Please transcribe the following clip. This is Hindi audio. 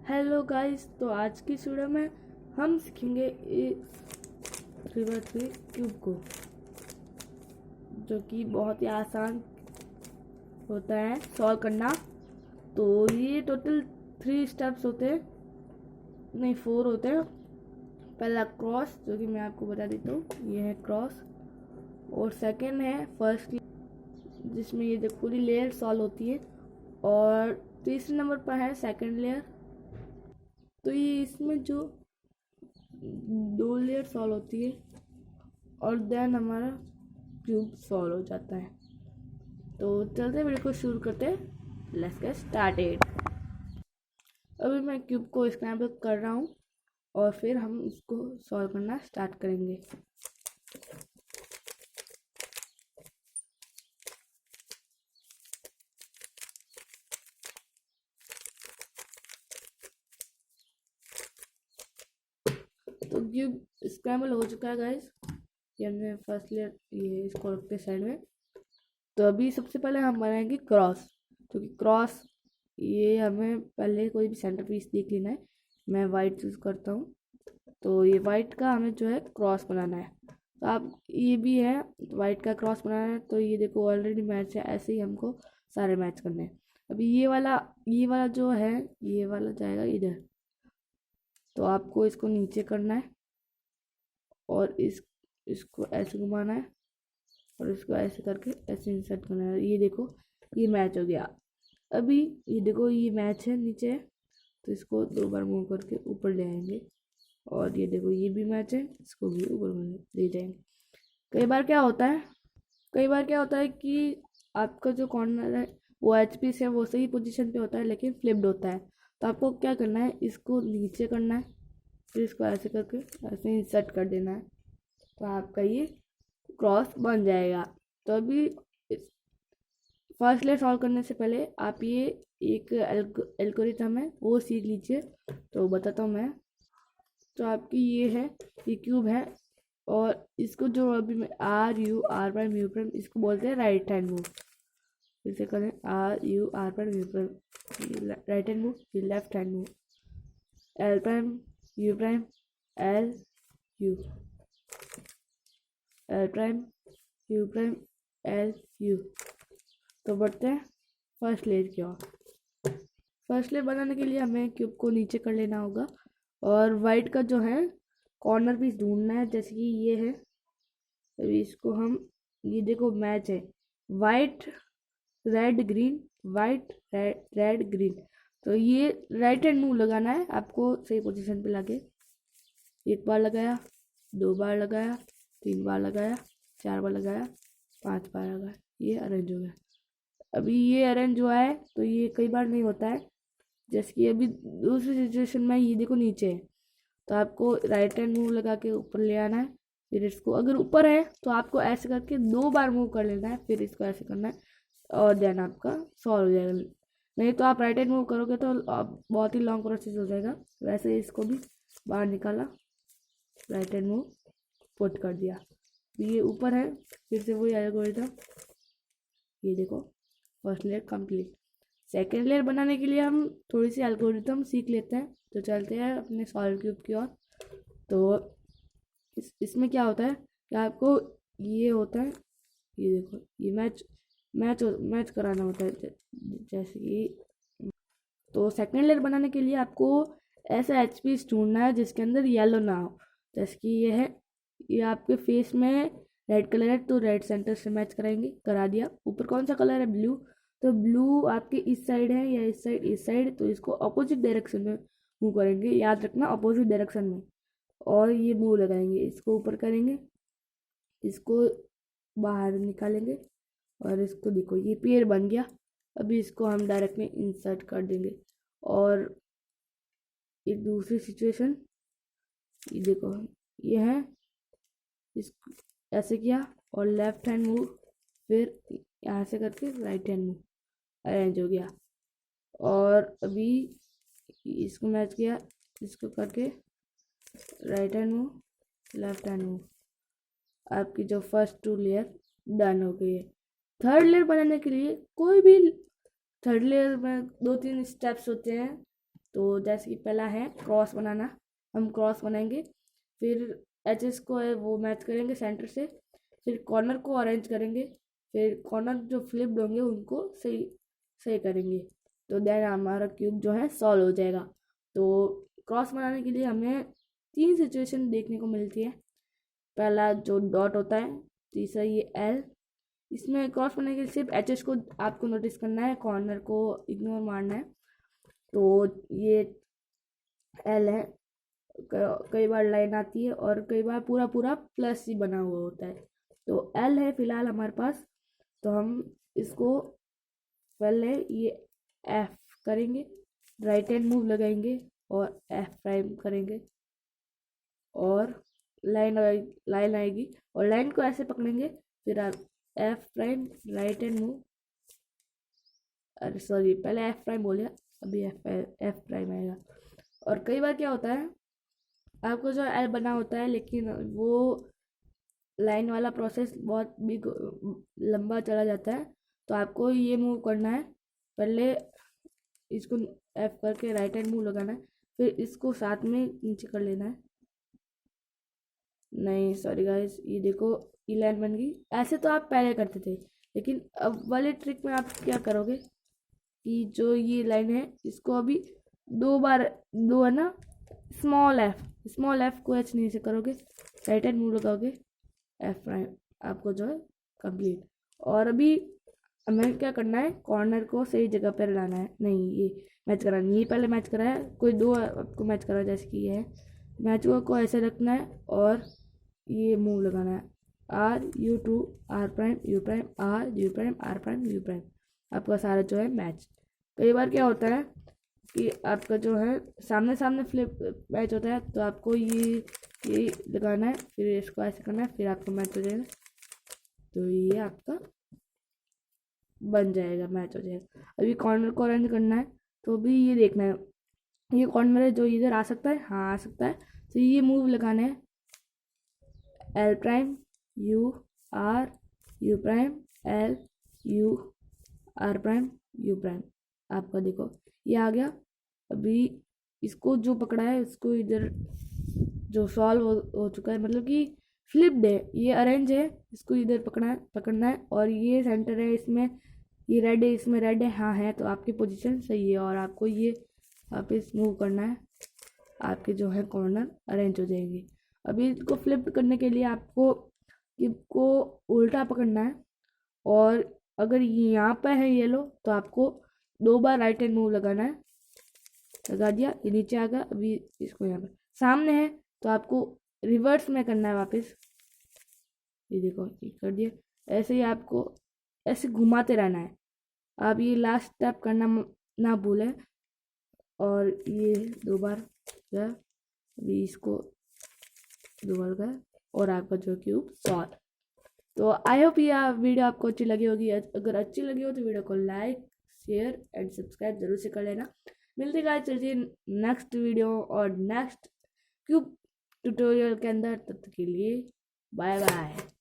हेलो गाइस, तो आज की वीडियो में हम सीखेंगे इस 3x3 क्यूब को, जो कि बहुत ही आसान होता है सॉल्व करना। तो ये टोटल 3 स्टेप्स होते हैं, नहीं 4 होते हैं। पहला क्रॉस, जो कि मैं आपको बता देता हूँ, ये है क्रॉस। और सेकंड है फर्स्ट, जिसमें ये जो पूरी लेयर सॉल्व होती है। और तीसरे नंबर पर है सेकंड लेयर। तो ये इसमें जो 2 लेयर सॉल्व होती है और देन हमारा क्यूब सॉल्व हो जाता है। तो चलते वीडियो को शुरू करते हैं। Let's get started. अभी मैं क्यूब को स्क्रैम्बल कर रहा हूँ और फिर हम इसको सॉल्व करना स्टार्ट करेंगे। तो क्यूब स्क्रैम्बल हो चुका है गाइस। ये हमने फर्स्ट लेयर ये इसको रखते साइड में। तो अभी सबसे पहले हम बनाएंगे क्रॉस, क्योंकि क्रॉस ये हमें पहले कोई भी सेंटर पीस देख लेना है। मैं वाइट चूज़ करता हूँ। तो ये वाइट का हमें जो है क्रॉस बनाना है। तो आप ये भी है वाइट का क्रॉस बनाना है। तो ये देखो ऑलरेडी मैच है, ऐसे ही हमको सारे मैच करने हैं। अभी ये वाला जो है, ये वाला जाएगा इधर। तो आपको इसको नीचे करना है और इसको ऐसे घुमाना है और इसको ऐसे करके ऐसे इंसर्ट करना है। ये देखो ये मैच हो गया। अभी ये देखो ये मैच है नीचे है, तो इसको 2 बार मूव करके ऊपर ले आएंगे। और ये देखो ये भी मैच है, इसको भी ऊपर ले जाएंगे। कई बार क्या होता है कि आपका जो कॉर्नर है वो एच पी से वो सही पोजीशन पे होता है, लेकिन फ्लिप्ड होता है। तो आपको क्या करना है, इसको नीचे करना है, फिर इसको ऐसे करके ऐसे इंसर्ट कर देना है। तो आपका ये क्रॉस बन जाएगा। तो अभी फर्स्ट लेयर सॉल्व करने से पहले आप ये एक एल्गोरिथम है वो सीख लीजिए। तो बताता हूँ मैं। तो आपकी ये है, ये क्यूब है और इसको जो अभी मैं RU R', इसको बोलते हैं राइट हैंड मूव। इसे करें RU R', right hand move, ये left hand move L', U', L', U', तो बढ़ते हैं फर्स्ट लेयर की ओर। फर्स्ट लेयर बनाने के लिए हमें क्यूब को नीचे कर लेना होगा और वाइट का जो है कॉर्नर पीस ढूंढना है, जैसे कि ये है। अभी इसको हम, ये देखो मैच है white red green, white red green. तो ये राइट हैंड मूव लगाना है आपको सही पोजीशन पे लाके। 1 बार लगाया, 2 बार लगाया, 3 बार लगाया, 4 बार लगाया, 5 बार लगाया, ये अरेंज हो गया। अभी ये अरेंज हुआ है, तो ये कई बार नहीं होता है। जैसे कि अभी दूसरी सिचुएशन में ये देखो नीचे है, तो आपको राइट हैंड मूव लगा के ऊपर ले आना है। फिर इसको अगर ऊपर है तो आपको ऐसे करके 2 बार मूव कर लेना है, फिर इसको ऐसे करना है और देन आपका सॉल्व हो जाएगा। नहीं तो आप राइट हैंड मूव करोगे तो बहुत ही लॉन्ग प्रोसेस हो जाएगा। वैसे इसको भी बाहर निकाला, राइट हैंड मूव पुट कर दिया, ये ऊपर है। फिर से वही एल्गोरिथम, ये देखो first layer complete. Second layer बनाने के लिए हम थोड़ी सी एल्गोरिथम सीख लेते हैं। तो चलते हैं अपने सॉल्व क्यूब की ओर। तो इसमें क्या होता है कि आपको ये होता है, ये देखो ये मैच कराना होता है, जैसे कि। तो सेकेंड लेयर बनाने के लिए आपको ऐसा एच पीस ढूंढना है जिसके अंदर येलो ना हो। जैसे कि ये है, ये आपके फेस में रेड कलर है, तो रेड सेंटर से मैच करा दिया। ऊपर कौन सा कलर है, ब्लू। तो ब्लू आपके इस साइड है या इस साइड, तो इसको अपोजिट डायरेक्शन में मूव करेंगे, याद रखना अपोजिट डायरेक्शन में। और ये मूव लगाएंगे, इसको ऊपर करेंगे, इसको बाहर निकालेंगे और इसको देखो ये पेड़ बन गया। अभी इसको हम डायरेक्ट में इंसर्ट कर देंगे। और एक दूसरी सिचुएशन, ये देखो ये है, इसको ऐसे किया और लेफ्ट हैंड मूव, फिर यहाँ से करके राइट हैंड मूव, अरेंज हो गया। और अभी इसको मैच किया, इसको करके right hand move, left hand move, आपकी जो फर्स्ट 2 लेयर डन हो गई है। थर्ड लेयर बनाने के लिए कोई भी थर्ड लेयर में 2-3 स्टेप्स होते हैं। तो जैसे कि पहला है क्रॉस बनाना, हम क्रॉस बनाएंगे, फिर एचेस को है वो मैच करेंगे सेंटर से, फिर कॉर्नर को अरेंज करेंगे, फिर कॉर्नर जो फ्लिप्ड होंगे उनको सही सही करेंगे, तो देन हमारा क्यूब जो है सॉल्व हो जाएगा। तो क्रॉस बनाने के लिए हमें 3 सिचुएशन देखने को मिलती है। पहला जो डॉट होता है, तीसरा ये एल। इसमें क्रॉस बनाने के लिए सिर्फ एचएस को आपको नोटिस करना है, कॉर्नर को इग्नोर मारना है। तो ये एल है, कई बार लाइन आती है और कई बार पूरा पूरा प्लस ही बना हुआ होता है। तो एल है फिलहाल हमारे पास, तो हम इसको पहले ये एफ करेंगे, राइट हैंड मूव लगाएंगे और एफ प्राइम करेंगे और लाइन आएगी और लाइन को ऐसे पकड़ेंगे, फिर आप F prime right hand move, अरे सॉरी पहले एफ प्राइम बोलिए, अभी एफ प्राइम आएगा। और कई बार क्या होता है, आपको जो एल बना होता है लेकिन वो लाइन वाला प्रोसेस बहुत बिग लंबा चला जाता है, तो आपको ये मूव करना है, पहले इसको एफ करके राइट हैंड मूव लगाना है, फिर इसको साथ में नीचे कर लेना है। नहीं सॉरी गाइस, ये देखो ये लाइन बन गई। ऐसे तो आप पहले करते थे, लेकिन अब वाले ट्रिक में आप क्या करोगे कि जो ये लाइन है इसको अभी 2 बार, 2 है ना, स्मॉल एफ को एच नीचे करोगे, राइट हैंड मूव लगाओगे, एफ प्राइम आपको जो है कंप्लीट। और अभी हमें क्या करना है, कॉर्नर को सही जगह पर लाना है, नहीं ये मैच कराना, ये पहले मैच करा है, कोई 2 आपको मैच करा जैसे कि ये है, मैच को ऐसे रखना है और ये मूव लगाना है, R U two R prime U prime R U prime R prime U prime, आपका सारा जो है मैच। कई बार क्या होता है कि आपका जो है सामने सामने फ्लिप मैच होता है, तो आपको ये लगाना है, फिर इसको ऐसे करना है, फिर आपका मैच हो जाएगा, तो ये आपका बन जाएगा, मैच हो जाएगा। अभी कॉर्नर को अरेंज करना है, तो अभी ये देखना है, ये कॉर्नर है जो इधर आ सकता है, हाँ आ सकता है, तो ये मूव लगाना है, L prime U R U prime L U R prime U prime, आपका देखो ये आ गया। अभी इसको जो पकड़ा है उसको इधर जो सॉल्व हो चुका है, मतलब कि फ्लिप्ड है, ये अरेंज है, इसको इधर पकड़ना है और ये सेंटर है, इसमें ये रेड है, इसमें रेड है, हाँ है, तो आपकी पोजीशन सही है और आपको ये वापस मूव करना है, आपके जो है कॉर्नर अरेंज हो जाएंगे। अभी इसको फ्लिप करने के लिए आपको इसको उल्टा पकड़ना है और अगर यहाँ पर है येलो तो आपको 2 बार राइट हैंड मूव लगाना है, लगा दिया, ये नीचे आ गया। अभी इसको यहाँ पर सामने है तो आपको रिवर्स में करना है वापस, ये देखो ये कर दिया, ऐसे ही आपको ऐसे घुमाते रहना है। आप ये लास्ट स्टेप करना ना भूलें और ये 2 बार गया, अभी इसको 2 बार गया और आपका जो क्यूब सॉल्व। तो आई होप ये वीडियो आपको अच्छी लगी होगी, अगर अच्छी लगी हो तो वीडियो को लाइक शेयर एंड सब्सक्राइब जरूर से कर लेना। मिलते गाइस चलिए नेक्स्ट वीडियो और नेक्स्ट क्यूब ट्यूटोरियल के अंदर, तब तक के लिए बाय बाय।